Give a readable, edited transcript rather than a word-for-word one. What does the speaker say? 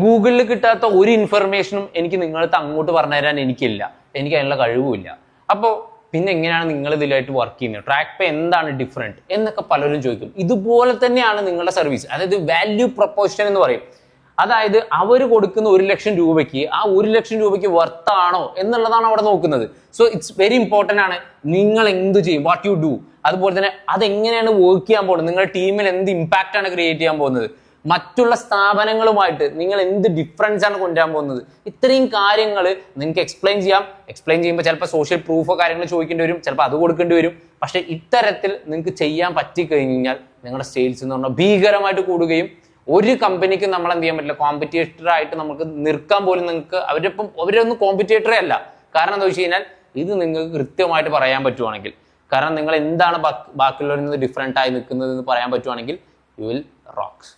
ഗൂഗിളിൽ കിട്ടാത്ത ഒരു ഇൻഫർമേഷനും എനിക്ക് നിങ്ങൾക്ക് അങ്ങോട്ട് പറഞ്ഞു തരാൻ എനിക്കില്ല, എനിക്ക് അതിനുള്ള കഴിവുമില്ല. അപ്പോൾ പിന്നെ എങ്ങനെയാണ് നിങ്ങൾ ഇതിലായിട്ട് വർക്ക് ചെയ്യുന്നത്? ട്രാക്ക് പേ എന്താണ് ഡിഫറെന്റ് എന്നൊക്കെ പലരും ചോദിക്കും. ഇതുപോലെ തന്നെയാണ് നിങ്ങളുടെ സർവീസ്. അതായത് വാല്യൂ പ്രൊപ്പോസിഷൻ എന്ന് പറയും. അതായത് അവർ കൊടുക്കുന്ന 1 ലക്ഷം രൂപയ്ക്ക് ആ 1 ലക്ഷം രൂപയ്ക്ക് വർത്താണോ എന്നുള്ളതാണ് അവിടെ നോക്കുന്നത്. സോ ഇറ്റ്സ് വെരി ഇമ്പോർട്ടന്റ് ആണ് നിങ്ങൾ എന്ത് ചെയ്യും, വാട്ട് യു ഡു. അതുപോലെ തന്നെ അതെങ്ങനെയാണ് വർക്ക് ചെയ്യാൻ പോകുന്നത്, നിങ്ങളുടെ ടീമിൽ എന്ത് ഇമ്പാക്റ്റ് ആണ് ക്രിയേറ്റ് ചെയ്യാൻ പോകുന്നത്, മറ്റുള്ള സ്ഥാപനങ്ങളുമായിട്ട് നിങ്ങൾ എന്ത് ഡിഫറൻസ് ആണ് കൊണ്ടുവരാൻ പോകുന്നത്. ഇത്രയും കാര്യങ്ങൾ നിങ്ങൾക്ക് എക്സ്പ്ലെയിൻ ചെയ്യാം. എക്സ്പ്ലെയിൻ ചെയ്യുമ്പോൾ ചിലപ്പോൾ സോഷ്യൽ പ്രൂഫോ കാര്യങ്ങൾ ചോദിക്കേണ്ടി വരും, ചിലപ്പോൾ അത് കൊടുക്കേണ്ടി വരും. പക്ഷെ ഇത്തരത്തിൽ നിങ്ങൾക്ക് ചെയ്യാൻ പറ്റിക്കഴിഞ്ഞാൽ നിങ്ങളുടെ സെയിൽസ് എന്ന് പറഞ്ഞാൽ ഭീകരമായിട്ട് കൂടുകയും ഒരു കമ്പനിക്ക് നമ്മൾ എന്ത് ചെയ്യാൻ പറ്റില്ല, കോമ്പറ്റേറ്റർ ആയിട്ട് നമുക്ക് നിൽക്കാൻ പോലും നിങ്ങൾക്ക് അവരൊന്നും കോമ്പറ്റേറ്ററേ അല്ല. കാരണം എന്താ വെച്ച് കഴിഞ്ഞാൽ ഇത് നിങ്ങൾക്ക് കൃത്യമായിട്ട് പറയാൻ പറ്റുവാണെങ്കിൽ, കാരണം നിങ്ങൾ എന്താണ് ബാക്കിയുള്ളവരിൽ നിന്ന് ഡിഫറെന്റ് ആയി നിൽക്കുന്നത് എന്ന് പറയാൻ പറ്റുവാണെങ്കിൽ യു വിൽ റോക്സ്.